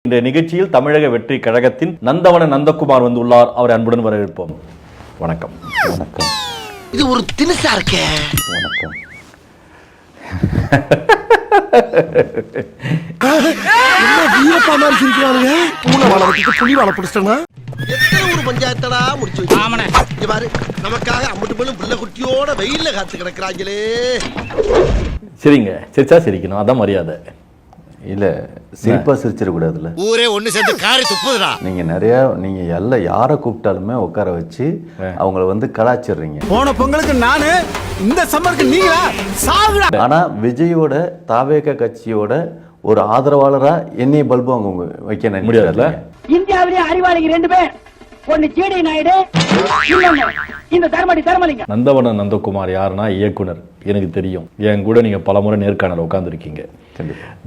இந்த நிகழ்ச்சியில் தமிழக வெற்றி கழகத்தின் நந்தவன நந்தகுமார் வந்துள்ளார். அவரை அன்புடன் வரவேற்போம். வணக்கம். வணக்கம். இது ஒரு தினுசா இருக்கே. வணக்கம். பஞ்சாயத்தடா முடிச்சு வச்சு நமக்காக அம்மட்டு போலும் பிள்ளை குட்டியோட வெயில்ல காத்து கிடக்குறாங்களே. சரிங்க, சிரிச்சா சிரிக்கணும், அதான் மரியாதை. இல்ல சிரிப்பா சிரிச்சிடக்கூடாதுல்ல. ஊரே ஒண்ணு சேர்ந்து காரி துப்புதுடா. நீங்க எல்லாம் யாரை கூப்பிட்டாலுமே உட்கார வச்சு அவங்கள வந்து கலாச்சிடுறீங்க. போன பொங்கலுக்கு நானு, இந்த சம்மருக்கு நீங்களா சாகுடா. ஆனா விஜயோட தாவேக கட்சியோட ஒரு ஆதரவாளரா என்னைய பல்பு அவங்க வைக்க முடியாதுல்ல. இந்தியாவிலே அறிவாளிங்க 2 பேர், ஒன்னு ஜிடி நாயுடு, இந்த தர்மலிங்க. நந்தவன நந்தகுமார் யாருன்னா இயக்குனர். எனக்கு தெரியும், என் கூட நீங்க பலமுறை நேர்காணல் உட்கார்ந்துருக்கீங்க.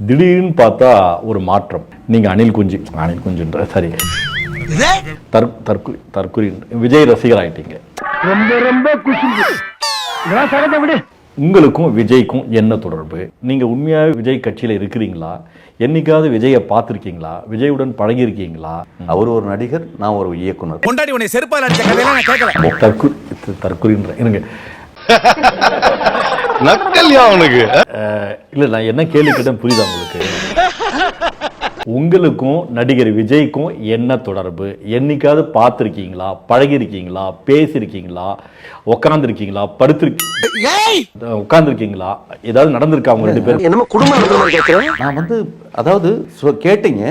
திடீர்னு பார்த்தா ஒரு மாற்றம். நீங்க அனில் குஞ்சுன்ற சரி தற்குறி விஜய் ரசிகர் ஆயிட்டீங்க. ரொம்ப குஷி. உங்களுக்கும் விஜய்க்கும் என்ன தொடர்பு? நீங்க உண்மையாவே விஜய் கட்சியில இருக்கிறீங்களா? என்னைக்காவது விஜயை பார்த்திருக்கீங்களா? விஜயுடன் பழகி இருக்கீங்களா? அவர் ஒரு நடிகர், நான் ஒரு இயக்குனர். கொண்டாடி உன்னை செருப்பால அடிச்ச கதையெல்லாம் நான் கேட்கல. தற்குறின்ற எனக்கு நக்கல்யா அவனுக்கு இல்ல, நான் என்ன கேள்வி கேட்டேன் புரியுதா உங்களுக்கு? உங்களுக்கும் நடிகர் விஜய்க்கும் என்ன தொடர்பு? என்னைக்காவது பார்த்திருக்கீங்களா? பழகி இருக்கீங்களா? பேசிருக்கீங்களா? உட்கார்ந்துருக்கீங்களா? உட்கார்ந்துருக்கீங்களா? ஏதாவது நடந்திருக்கா அவங்க 2 பேரும்? என்னமோ குடும்பம் நான் வந்து அதாவது கேட்டீங்க,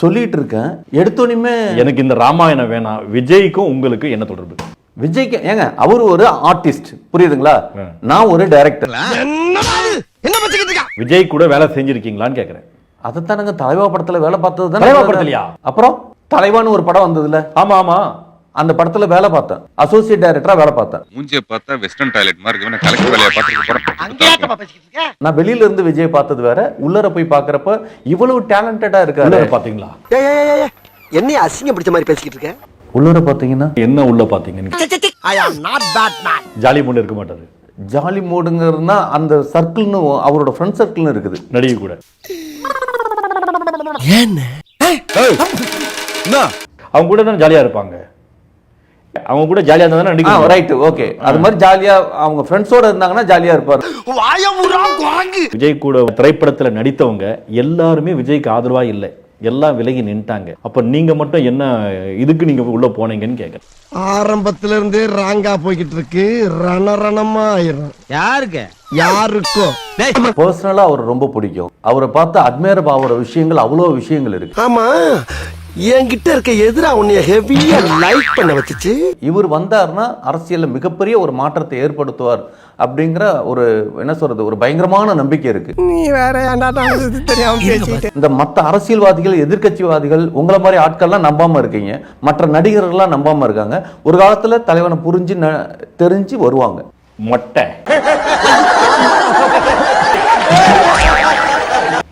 சொல்லிட்டு இருக்கேன். எடுத்தோன்னே எனக்கு இந்த ராமாயணம் வேணாம். விஜய்க்கும் உங்களுக்கு என்ன தொடர்பு? விஜய்க்கு ஏங்க, அவர் ஒரு ஆர்டிஸ்ட், புரியுதுங்களா? நான் ஒரு டைரக்டர். விஜய் கூட வேலை செஞ்சிருக்கீங்களான்னு கேக்குறேன். அதைத்தானுங்க தலைவா படத்துல வேலை பார்த்தது தான். தலைவா படத்துலயா? அப்புறம் தலைவான்னு ஒரு படம் வந்ததுல. ஆமா ஆமா, அந்த படத்துல வேலை பார்த்தேன், அசோசியேட் டைரக்டரா வேலை பார்த்தேன். மூஞ்சிய பார்த்தா வெஸ்டர்ன் டாய்லெட் மாதிரி இருக்கு. கலெக்டர் வேலைய பார்த்துட்டு நான் வெளியில இருந்து விஜய் பார்த்தது வேற, உள்ளர போய் பாக்குறப்ப இவ்வளவு டேலண்டடா இருக்காரு. பாத்தீங்களா? என்னைய அசிங்கம் பிடிச்ச மாதிரி பேசிக்கிட்டு இருக்க. உள்ளர பாத்தீங்கன்னா என்ன உள்ள பாத்தீங்கன்னு I am not bad man. Jolly mood இருக்க மாட்டாரு. ஜாலி மூடுங்கிறதுனா அந்த சர்க்கிள்னு அவரோட ஃப்ரெண்ட் சர்க்கிள்னு இருக்குது. நடிகை கூட அவங்க கூட தான் ஜாலியா இருப்பாங்க. அவங்க கூட ஜாலியா இருந்தா நடிகை. Right, okay. அது மாதிரி ஜாலியா அவங்க ஃப்ரெண்ட்ஸோட இருந்தாங்கன்னா ஜாலியா இருப்பாரு. விஜய் கூட திரைப்படத்துல நடித்தவங்க எல்லாருமே விஜய்க்கு ஆதரவா இல்லை, எல்லாம் விலகி நின்ட்டாங்க. அப்ப நீங்க மட்டும் என்ன இதுக்கு நீங்க உள்ள போனீங்கன்னு கேக்குறேன். ஆரம்பத்துல இருந்தே ராங்கா போய்கிட்டு இருக்கு. ரணரணமா ஆயிரும். யாருக்கோ பர்சனலா அவர் ரொம்ப பிடிக்கும். அவரை பார்த்து அட்மையர் ஆகிற விஷயங்கள் அவ்வளவு விஷயங்கள் இருக்கு. ஆமா, என்கிட்ட இருக்க எதிரா உன்னைய ஹெவியா லைக் பண்ண வச்சுச்சு. இவர் வந்தார்னா அரசியல்ல மிகப்பெரிய ஒரு மாற்றத்தை ஏற்படுத்துவார் அப்படிங்கிற ஒரு என்ன சொல்றது, ஒரு பயங்கரமான நம்பிக்கை இருக்கு. நீ வேற இந்த மற்ற அரசியல்வாதிகள், எதிர்கட்சிவாதிகள், உங்களை மாதிரி ஆட்கள்லாம் நம்பாம இருக்கீங்க. மற்ற நடிகர்கள்லாம் நம்பாம இருக்காங்க. ஒரு காலத்துல தலைவனை புரிஞ்சு தெரிஞ்சு வருவாங்க. மொட்டை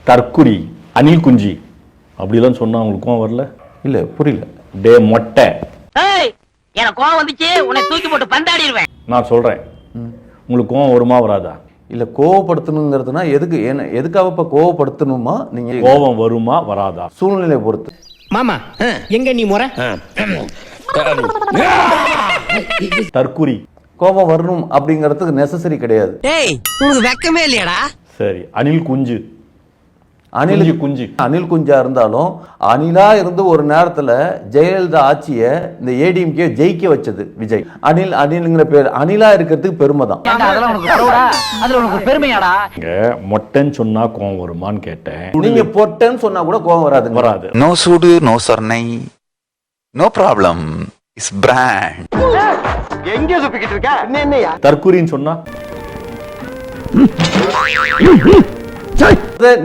தற்குறி அனில் குஞ்சி அப்படிலாம் சொன்னா உங்களுக்கு கோவம் வரல? இல்ல, புரியல. டே மொட்டை, எனக்கு கோவம் வந்துச்சு, உன்னை தூக்கி போட்டு பந்தாடிடுவேன். நான் சொல்றேன், உங்களுக்கு கோவம் வருமா வராதா? இல்ல, கோவப்படுத்தணுங்கிறதுனா எதுக்காக இப்ப கோவப்படுத்தணுமா? நீங்க கோவம் வருமா வராதா? சூழ்நிலை பொறுத்து. மாமா எங்க நீ முறை தற்குறி கோபம் வரணும் அப்படிங்கிறதுக்கு நெசசரி கிடையாது. டேய், உங்களுக்கு வெக்கமே இல்லையாடா? சரி, அனில் குஞ்சு அனில் குஞ்சா இருந்தாலும் அனிலா இருந்து ஒரு நேரத்துல ஜெயலலிதா ஆட்சிய இந்த ஏடிஎம்கே ஜெயிக்க வச்சது விஜய். அனில்ங்கிற பேர் அனிலா இருக்கிறதுக்கு பெருமை தான். பெருமையாடா? மொட்டைன்னு சொன்னா கோவம் வருமான்னு கேட்டேன். நீங்க பொட்டன்னு சொன்னா கூட கோவம் வராது. நோ சூடு, நோ சொர்ணை, நோ ப்ராப்ளம், இஸ் பிராண்ட். எங்க சுப்பிக்கிட்டு இருக்க? என்னையா தற்குறின்னு சொன்னா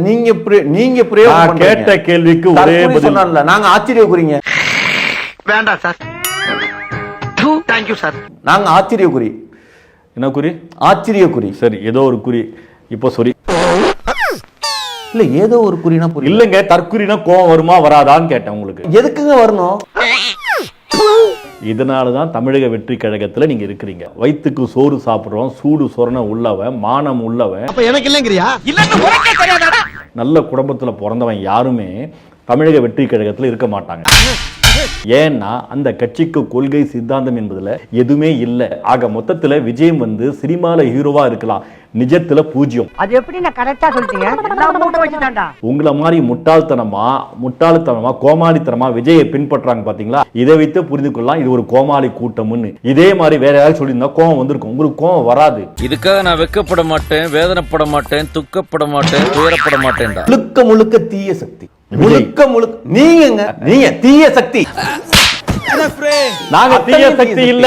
நீங்க கேட்ட கேள்விக்கு ஒரே பதில். நாங்க ஆச்சரியக்குறீங்க. வேண்டாம் சார். Thank you sir. நாங்க ஆச்சரியக்குறி. என்ன குறி? ஆச்சரியக்குறி. சரி, ஏதோ ஒரு குறி. இப்போ சரி, இல்ல ஏதோ ஒரு குறினா புரியல. இல்லங்க, தற்குறினா கோவம் வருமா வராதான்னு கேட்டேன். உங்களுக்கு எதுக்குங்க வரணும்? இதனாலதான் தமிழக வெற்றி கழகத்துல நீங்க இருக்கிறீங்க. வயிற்றுக்கு சோறு சாப்பிடுறோம், சூடு சொரண உள்ளவன், மானம் உள்ளவன். அப்ப எனக்கு இல்லங்கறியா? நல்ல குடும்பத்துல பிறந்தவன் யாருமே தமிழக வெற்றி கழகத்தில் இருக்க மாட்டாங்க. ஏன்னா அந்த கட்சிக்கு கொள்கை சித்தாந்தம் என்பதுல எதுவுமே இல்லை. ஆக மொத்தத்துல விஜயம் சினிமால ஹீரோவா இருக்கலாம், நிஜத்துல பூஜ்யம். அது எப்படி நான் கரெக்டா சொல்லிட்டீங்க? எல்லாம் மூட்டை வச்சுட்டான்டா. உங்களை மாதிரி முட்டாள்தனமா கோமாளித்தனமா விஜயை பின்பற்றாங்க பாத்தீங்களா? இதை வைத்து புரிந்து கொள்ளலாம் இது ஒரு கோமாளி கூட்டம்னு. இதே மாதிரி வேற யாராவது சொல்லியிருந்தா கோவம் வந்திருக்கும், உங்களுக்கு கோவம் வராது. இதுக்காக நான் வெக்கப்பட மாட்டேன், வேதனைப்பட மாட்டேன், துக்கப்பட மாட்டேன், துயரப்பட மாட்டேன். முழுக்க தீய சக்தி, முழுக்க நீங்க தீய சக்தி. நாங்க தீய சக்தி இல்ல,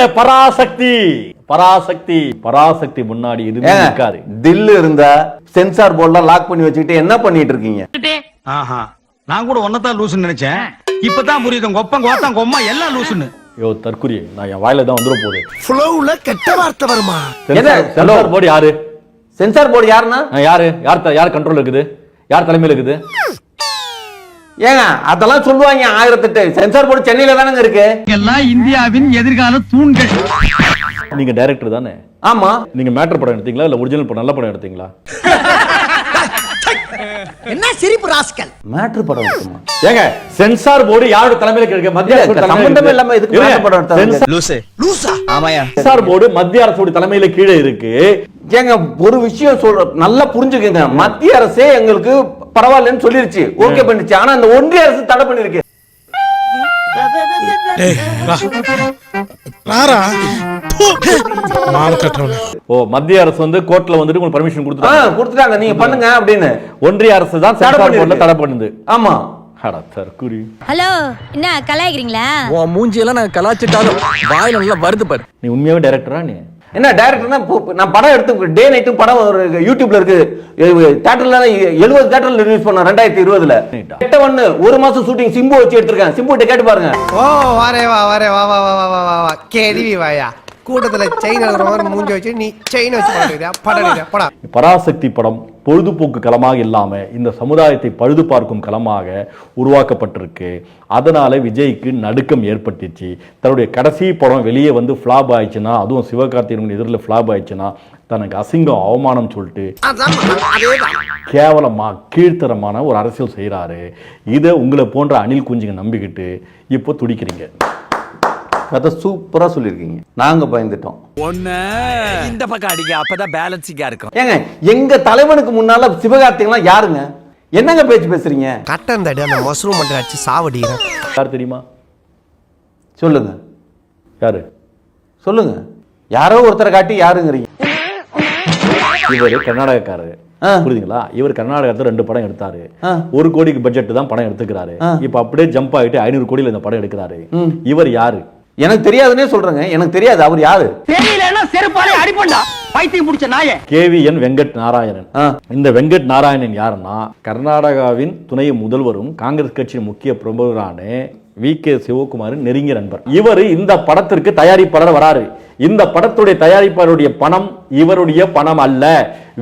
பராசக்தி முன்னாடி எதுவுமே இருக்காது. தில்லு இருந்தா சென்சார் போர்ட்லாம் லாக் பண்ணி வச்சுக்கிட்டு என்ன பண்ணிட்டு இருக்கீங்க? நான் கூட ஒன்னதான் லூசுன்னு நினைச்சேன், இப்பதான் புரியுது கொப்பம் எல்லாம் லூசுன்னு. யோ தற்குறி, நான் என் வாயில தான் வந்துட போகுது. ஃப்ளோவுல கெட்ட வார்த்தை வருமா? சென்சார் போர்டு யாரு? சென்சார் போர்டு யாருன்னா யார் கண்ட்ரோல் இருக்குது? யார் தலைமையில் இருக்குது? ஏங்க அதெல்லாம் சொல்லுவாங்க 1008. சென்சார் போர்டு சென்னையில தானங்க இருக்கு. எல்லாம் இந்தியாவின் எதிர்கால தூண்கள். நீங்க டைரக்டர் தானே? ஆமா. நீங்க மேட்டர் படம் எடுத்தீங்களா இல்ல ஒரிஜினல் படம், நல்ல படம் எடுத்தீங்களா? என்ன சிரிப்பு ராஸ்கல்? மேட்டர் படம் எடுத்துமா? ஏங்க சென்சார் போர்டு யாரோட தலைமையில இருக்கு? மத்திய அரசு சம்பந்தமே இல்லாம இதுக்கு மேட்டர் படம் எடுத்தாங்க. லூசா? ஆமாயா. சென்சார் போர்டு மத்திய அரசோட தலைமையில கீழே இருக்கு. ஏங்க ஒரு விஷயம் சொல்ற நல்லா புரிஞ்சுக்கங்க. மத்திய அரசே எங்களுக்கு பரவாயில்லன்னு சொல்லிருச்சு, ஓகே பண்ணிச்சு. ஆனா அந்த ஒன்றிய அரசு தடை பண்ணிருக்கு. ஓ மத்திய அரசு கோர்ட்ல வந்துட்டு உங்களுக்கு பர்மிஷன் கொடுத்துட்டாங்க, நீங்க பண்ணுங்க அப்படின்னு. ஒன்றிய அரசு தான் சென்சார் போர்டுல தடை பண்ணுது. ஆமா. ஹலோ, என்ன கலாய்க்கிறீங்களா? உன் மூஞ்சி எல்லாம் நான் கலாச்சிட்டாலும் வாயில நல்லா வருது பாரு. நீ உண்மையாவே டைரக்டரா? நீ என்ன டைரக்டர்னா நான் படம் எடுத்து டே நைட்டும் படம் ஒரு யூடியூப்ல இருக்கு. தியேட்டர்ல 70 தியேட்டர்ல ரிலீஸ் பண்ண 2020ல. கெட்டவன்னு ஒரு மாசம் ஷூட்டிங் சிம்பு வச்சு எடுத்திருக்கேன். சிம்பு கிட்ட கேட்டு பாருங்க. ஓ வாரே வா கேடிவி வாயா. கூட்டத்துல செயின் எடுக்கிற மாதிரி மூஞ்சி வச்சு நீ செயின் வச்சு படம். பராசக்தி படம் பொழுதுபோக்கு களமாக இல்லாம இந்த சமுதாயத்தை பழுது பார்க்கும் களமாக உருவாக்கப்பட்டிருக்கு. அதனால விஜய்க்கு நடுக்கம் ஏற்பட்டுச்சு. தன்னுடைய கடைசி படம் வெளியே ஃபிளாப் ஆயிடுச்சுன்னா, அதுவும் சிவகார்த்திகேயன் எதிரில் ஃபிளாப் ஆயிடுச்சுன்னா தனக்கு அசிங்கம் அவமானம் சொல்லிட்டு கேவலமா கீழ்த்தரமான ஒரு அரசியல் செய்யறாரு. இதை உங்களை போன்ற அணில் குஞ்சுங்க நம்பிக்கிட்டு இப்போ துடிக்கிறீங்க. கதை சூப்பரா சொல்லிருக்கீங்க. நாங்க பயந்துட்டோம். இந்த பக்கம் அடிக்க, அப்பதான் பேலன்சிங்கா இருக்கும். ஏங்க எங்க தலைவனுக்கு முன்னால சிவகார்த்திகேயன் யாருங்க? என்னங்க பேச்சு பேசுறீங்க? கட்டன் தடி அந்த மஷ்ரூம் மட்டும் அடிச்சு சாவடிக்கிறேன். யார் தெரியுமா? சொல்லுங்க. யாரு சொல்லுங்க. யாரோ ஒருத்தரை காட்டி யாருங்கிறீங்க? இவரு கர்நாடகக்காரரு, புரியுதுங்களா? இவர் கர்நாடகத்துல 2 படம் எடுத்தாரு. 1 கோடிக்கு பட்ஜெட் தான் படம் எடுத்துக்கிறாரு. இப்ப அப்படியே ஜம்ப் ஆகிட்டு 500 கோடியில இந்த படம் எடுக்கிறாரு. இவர் யாரு? எனக்கு தெரியாதுன்னே சொல்றேங்க. எனக்கு தெரியாது அவர் யாரு. தெரியலன்னா செருப்பாலே அடிப்பண்டா, பைத்தியம் முடிச்ச நாயே. KVN வெங்கட் நாராயணன். இந்த வெங்கட் நாராயணன் யாருன்னா கர்நாடகாவின் துணை முதல்வரும் காங்கிரஸ் கட்சியின் முக்கிய பிரமுகரான VK சிவகுமார் நெருங்கிய நண்பர். இவர் இந்த படத்திற்கு தயாரிப்பாளர் வராரு. இந்த படத்துடைய தயாரிப்பாளருடைய பணம் இவருடைய பணம் அல்ல,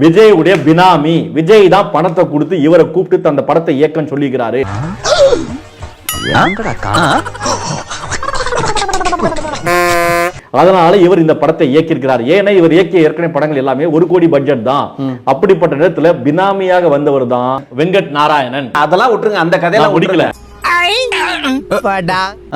விஜயுடைய பினாமி. விஜய் தான் பணத்தை கொடுத்து இவரை கூப்பிட்டு அந்த படத்தை இயக்கம் சொல்லிக்கிறாரு. அதனால இவர் இந்த படத்தை இயக்கியிருக்கிறார். ஏன்னா இவர் இயக்கிய ஏற்கனவே படங்கள் எல்லாமே 1 கோடி பட்ஜெட் தான். அப்படிப்பட்ட நேரத்துல பினாமியாக வந்தவர் தான் வெங்கட் நாராயணன். அதெல்லாம் விட்டுருங்க, அந்த கதையெல்லாம் முடிக்கல.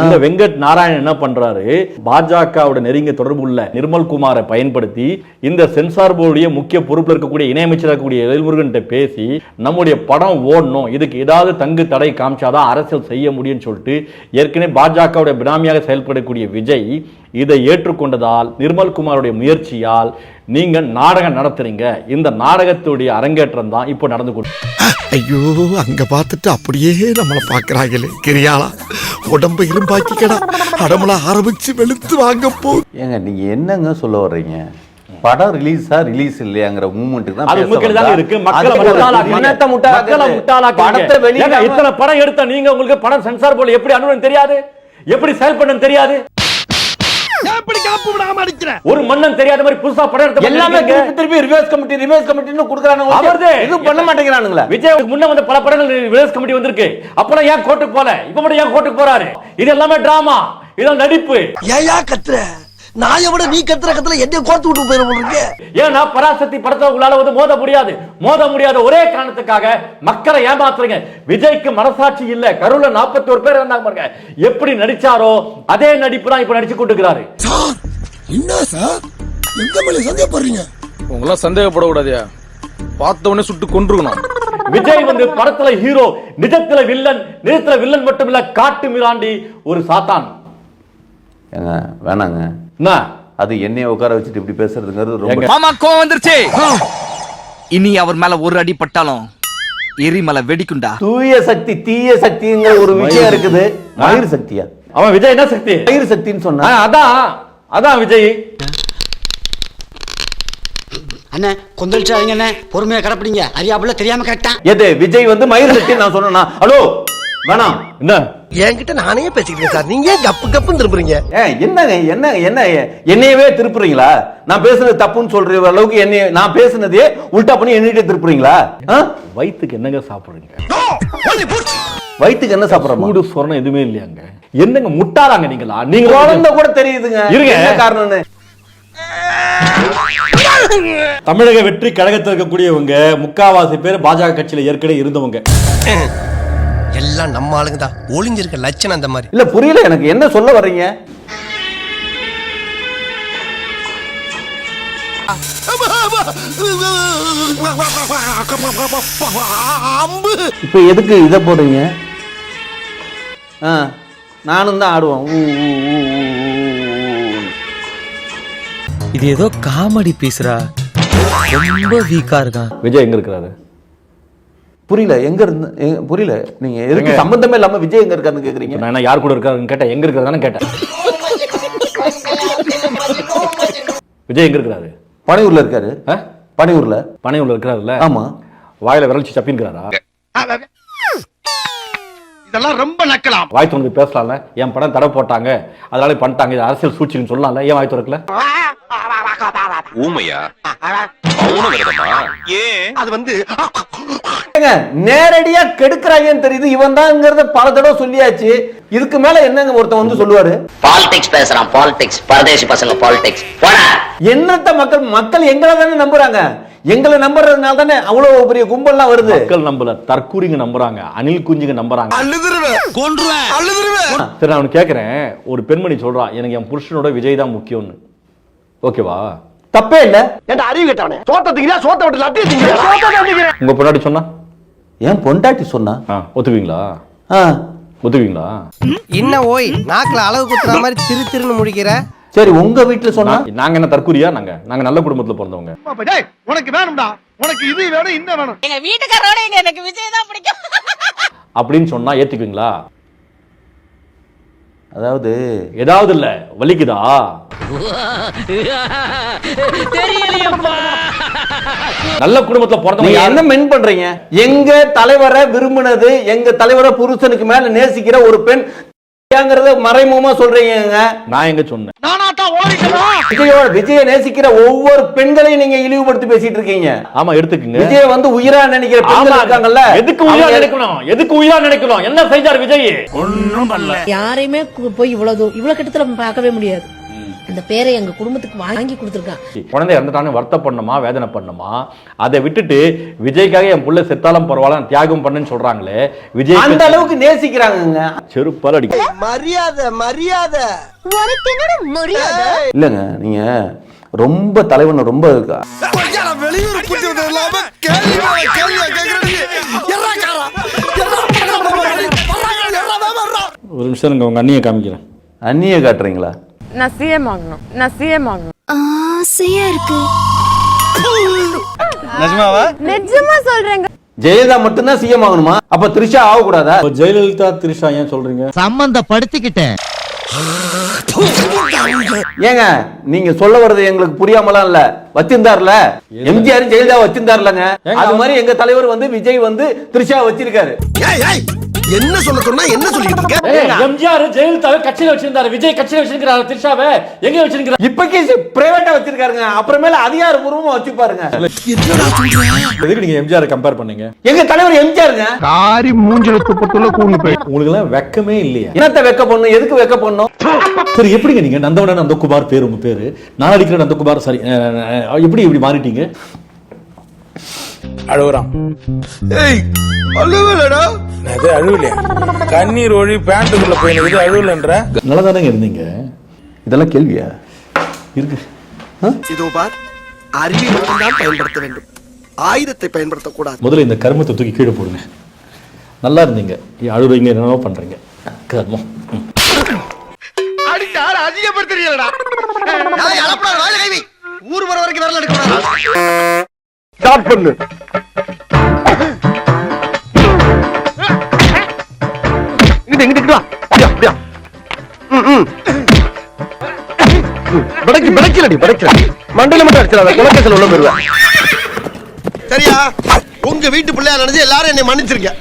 இந்த வெங்கட் நாராயணன் என்ன பண்றாரு, பாஜகவோட நெருங்கிய தொடர்பு உள்ள நிர்மல்குமாரை பயன்படுத்தி இந்த சென்சார் போர்டுடைய முக்கிய பொறுப்பில் இருக்கக்கூடிய இணையமைச்சர் இருக்கக்கூடிய எழில்முருகன் பேசி நம்முடைய படம் ஓடணும், இதுக்கு ஏதாவது தங்கு தடை காமிச்சாதான் அரசியல் செய்ய முடியும்னு சொல்லிட்டு ஏற்கனவே பாஜகவுடைய பினாமியாக செயல்படக்கூடிய விஜய் இதை ஏற்றுக்கொண்டதால் நிர்மல்குமாருடைய முயற்சியால் நீங்க நாடகம் நடத்துறீங்க. இந்த நாடகத்துடைய அரங்கேற்றம் தான் இப்போ நடந்து கொண்டு. ஐயோ, அங்க பார்த்துட்டு அப்படியே நம்மளை பாக்குறாங்களே கிரியாளா, உடம்பு இரும்பாக்கிக்கடா, அடமள ஆரம்பிச்சு வெளுத்து வாங்க போ. ஏங்க நீங்க என்னங்க சொல்ல வர்றீங்க? படம் ரிலீஸ் இல்லையாங்கிற மூமெண்ட் தான் அது உங்களுக்கு தான் இருக்கு. மக்களை முட்டாளாக்குறீங்க. படத்தை வெளிய இத்தனை படம் எடுத்த நீங்க உங்களுக்கு படம் சென்சார் போர்டு எப்படி அனுமதி தெரியாது, எப்படி செயல்படணும் தெரியாது, எப்படி காப்பு விடாம அடிக்கிற ஒரு மன்னன் தெரியாத மாதிரி புதுசா படம் எடுத்து எல்லாமே திருப்பி ரிவர்ஸ் கமிட்டின்னு குடுக்குறானுங்க. அவர்தே இது பண்ண மாட்டேங்கிறானுங்களா? விஜய் முன்ன வந்து பல படங்கள் ரிவர்ஸ் கமிட்டி வந்திருக்கு. அப்பலாம் ஏன் கோர்ட்டுக்கு போல, இப்ப மட்டும் ஏன் கோர்ட்டுக்கு போறாரு? இது எல்லாமே டிராமா, இதெல்லாம் நடிப்பு. ஏயா கத்துற? நான் எவ்வளவு நீ கத்துற கத்துல என்ன கோர்த்து விட்டு போயிருக்க. ஏன்னா பராசக்தி படத்தை உங்களால வந்து மோத முடியாத ஒரே காரணத்துக்காக மக்களை ஏமாத்துறீங்க. விஜய்க்கு மனசாட்சி இல்ல. கரூர்ல 41 பேர் இருந்தாங்க பாருங்க. எப்படி நடிச்சாரோ அதே நடிப்பு தான் இப்ப நடிச்சு கொண்டிருக்கிறாரு. என்ன சார் எந்த மேல சந்தேகப்படுறீங்க? உங்களா சந்தேகப்படக்கூடாதியா, பார்த்த உடனே சுட்டு கொன்றுக்கணும். விஜய் வந்து படத்துல ஹீரோ, நிஜத்துல வில்லன் மட்டும் இல்ல, காட்டு மிராண்டி, ஒரு சாத்தான். ஏங்க வேணாங்க, என்ன அது என்னைய உட்கார வச்சுட்டு இப்படி பேசுறதுங்கிறது ரொம்ப மாமா கோவம் வந்துருச்சு. இனி அவர் மேல ஒரு அடி பட்டாலும் எரிமலை வெடிக்குண்டா. தூய சக்தி தீய சக்திங்கிற ஒரு விஷயம் இருக்குது. மயிர் சக்தியா? அவன் விஜய் என்ன சக்தி? மயிர் சக்தின்னு சொன்னா அதான் விஜய். அண்ணே கொந்தளிச்சாதீங்க அண்ணே, பொறுமையா கடப்பிடிங்க. அறியாப்புல தெரியாம கரெக்டா. எது விஜய் வந்து மயிர் சக்தி நான் சொன்னா? ஹலோ வேணாம். என்ன என்கிட்ட நானே பேசிக்கிறேன் சார், நீங்க கப்பு கப்புன்னு திருப்புறீங்க. என்ன என்னையவே திருப்புறீங்களா? நான் பேசுனது தப்புன்னு சொல்ற அளவுக்கு என்னைய நான் பேசுனதே உல்டா பண்ணி என்னிட்ட திருப்புறீங்களா? வயிற்றுக்கு என்னங்க சாப்பிடுறீங்க? வயிற்றுக்கு என்ன சாப்பிடுறோம்? சூடு சொரணம் எதுவுமே இல்லையாங்க. என்னங்க முட்டாளாங்க நீங்களா? நீங்க குழந்தை கூட தெரியுதுங்க. இருங்க. என்ன காரணம்னு தமிழக வெற்றி கழகத்தில் இருக்கக்கூடியவங்க முக்காவாசி பேர் பாஜக கட்சியில ஏற்கனவே இருந்தவங்க. எல்லாம் நம்ம ஆளுங்க தான். ஒளிஞ்சிருக்க லட்சணம் அந்த மாதிரி இல்ல. புரியல எனக்கு என்ன சொல்ல வர்றீங்க? இப்ப எதுக்கு இத போடுறீங்க? நானும் தான் ஆடுவோம். இது ஏதோ காமெடி பீஸ்ரா, ரொம்ப வீக்கா இருக்கான். விஜய் எங்க இருக்கிறாரு? புரியல. எங்க இருந்து புரியல. நீங்க எதுக்கு சம்பந்தமே இல்லாம விஜய் எங்க இருக்காருன்னு கேக்குறீங்க? நான் என்ன யார் கூட இருக்காருன்னு கேட்டேன். எங்க இருக்கிறதானே கேட்டேன். விஜய் எங்க இருக்கிறாரு? பனையூர்ல இருக்காரு. பனையூர்ல இருக்கிறாருல்ல? ஆமா. வாயில விரல்ச்சி சப்பின்கிறாரா? இதெல்லாம் ரொம்ப நக்கலாம். வாய் திறந்து பேசலாம்ல. என் படம் தடை போட்டாங்க, அதனால பண்ணிட்டாங்க, இது அரசியல் சூழ்ச்சின்னு சொல்லலாம்ல. ஏன் வாய் திறக்கல? ஊமையா? மௌன விரதமா? ஏன்? அது வந்து நேரடியா கெடுக்கிறாங்கன்னு தெரியுது. இவன் தான்ங்கறத பல தடவை சொல்லியாச்சு. இதுக்கு மேல என்னங்க ஒருத்தன் வந்து சொல்லுவாரு? பாலிடிக்ஸ் பேசுறான், பாலிடிக்ஸ். பரதேசி பசங்க பாலிடிக்ஸ். என்னத்த மக்கள் எங்களை தானே நம்புறாங்க. எங்களை நம்புறதுனால தானே அவ்வளவு பெரிய கும்பல்லாம் வருது. மக்கள் நம்பல, தற்கூரிங்க நம்புறாங்க, அணில் குஞ்சுங்க நம்புறாங்க. சரி, நான் கேக்குறேன். ஒரு பெண்மணி சொல்றா, எனக்கு என் புருஷனோட விஜய் தான் முக்கியம்னு. ஓகேவா? தப்பே இல்ல. என்ன அறிவு கேட்டவனே, சோத்த விட்டு லட்டி திங்க. உங்க பொண்டாட்டி சொன்னா? ஏன் பொண்டாட்டி சொன்னா ஒத்துக்குவீங்களா? ஒத்துக்குவீங்களா? என்ன ஓய் நாக்குல அளவு குத்துற மாதிரி திருன்னு முடிக்கிற? சரி, உங்க வீட்டுல சொன்னா? நாங்க என்ன தற்கூரியா? நாங்க நல்ல குடும்பத்துல பிறந்தவங்க. உனக்கு வேணும்டா, உனக்கு இது வேணும், இன்ன வேணும். எங்க வீட்டுக்காரோட எனக்கு விஜய் தான் பிடிக்கும் அப்படின்னு சொன்னா ஏத்துக்குவீங்களா? அதாவது ஏதாவது இல்ல, வலிக்குதா? நல்ல குடும்பத்துல பிறந்தவங்க என்ன மென் பண்றீங்க? எங்க தலைவரை விரும்பினது, எங்க தலைவரை புருஷனுக்கு மேல நேசிக்கிற ஒரு பெண் மறைமுகமா சொல்றீங்க. நான் எங்க சொன்னேன்? விஜய நேசிக்கிற ஒவ்வொரு பெண்களையும் நீங்க இழிவுபடுத்தி பேசிட்டு இருக்கீங்க. ஆமா, எடுத்துக்கங்க. விஜய வந்து உயிரா நினைக்கிற பெண்கள் இருக்காங்கல்ல. எதுக்கு உயிரா நினைக்கணும்? எதுக்கு உயிரா நினைக்கணும்? என்ன செஞ்சார் விஜய்? ஒண்ணும் பண்ணல. யாரையுமே போய் இவ்வளவு கிட்டத்துல பார்க்கவே முடியாது. அந்த பேரை எங்க குடும்பத்துக்கு வாங்கி கொடுத்துருக்கான். குழந்தை இறந்துட்டான்னு வருத்தப்படணுமா, வேதனை பண்ணணுமா? அதை விட்டுட்டு விஜய்க்காக என் புள்ள செத்தாலும் பரவாயில்ல தியாகம் பண்ணுன்னு சொல்றாங்களே. விஜய் அந்த அளவுக்கு நேசிக்கிறாங்க. செருப்பால் அடிக்க மரியாதை இல்லங்க. நீங்க ரொம்ப தலைவன் ரொம்ப வெளியூர் கூட்டி வந்தது இல்லாம ஒரு நிமிஷம் உங்க அண்ணியை காமிக்கிறேன். அண்ணியை காட்டுறீங்களா? நான் சிஎம் ஆகணும். ஆசையா இருக்கு. நிஜமா சொல்றேங்க. ஜெயலலிதா மட்டும்தான் சிஎம் ஆகணுமா? அப்ப த்ரிஷா ஆக கூடாதா? ஜெயலலிதா த்ரிஷா ஏன் சொல்றீங்க? சம்பந்தப்படுத்திக்கிட்டேன். ஏங்க நீங்க சொல்ல வர்றது எங்களுக்கு புரியாமலாம் இல்ல. வச்சிருந்தார்ல எம்ஜிஆர் ஜெயலலிதா வச்சிருந்தார்லங்க. அது மாதிரி எங்க தலைவர் வந்து விஜய் வந்து த்ரிஷா வச்சிருக்காரு. என்ன சொல்ல சொன்னா என்ன சொல்லிட்டு இருக்க? எம்ஜிஆர் ஜெயலலிதாவை கட்சியில வச்சிருந்தாரு, விஜய் கட்சியில வச்சிருக்காரு, திரிஷாவை எங்க வச்சிருக்காரு? இப்போக்கி பிரைவேட்டா வச்சிருக்காருங்க, அப்புறமேல அதிகாரப்பூர்வமா வச்சு பாருங்க. என்னடா சொல்ற? எதுக்கு நீங்க எம்ஜிஆர் கம்பேர் பண்ணீங்க? எங்க தலைவர் எம்ஜிஆருங்க. காரி மூஞ்சில துப்பத்துள்ள கூண்டு போய் உங்களுக்கு எல்லாம் வெக்கமே இல்லையா? என்னத்த வெக்க பண்ணும், எதுக்கு வெக்க பண்ணும்? சரி, எப்படிங்க நீங்க நந்தவன நந்தகுமார் பேரு உங்க பேரு, நான் அடிக்கிற நந்தகுமார், சரி எப்படி இப்படி மாறிட்டீங்க? அழுகுறான். ஏய் அழுவலடா. அது அழுவலையா? கண்ணீர் ஒழி பேண்ட்டுக்குள்ள போயிடுது, அழுவலன்ற. நல்லா தானங்க இருந்தீங்க. இதெல்லாம் கேள்வியா இருக்கு? இதோ பார், அறிவை மட்டும்தான் பயன்படுத்த வேண்டும், ஆயுதத்தை பயன்படுத்தக்கூடாது. முதல்ல இந்த கர்மத்தை தூக்கி கீழே போடுங்க. நல்லா இருந்தீங்க, அழுறீங்க, என்னவோ பண்றீங்க. கர்மம். அடிச்சார் அதிகப்படுத்துறீங்களடா. ஏய் அலப்படா, வாயில கை வை. ஊர் வர வரைக்கும் வரல எடுக்கணும். ஸ்டார்ட் பண்ணு. இங்கிட்டு வா. அப்படியா. படைக்கலடி. மண்டல மட்டும் அடிச்சல, குலக்கேசல் உள்ள போயிருவேன். சரியா? உங்க வீட்டு பிள்ளையா நினைச்சு எல்லாரும் என்னை மன்னிச்சிருக்க.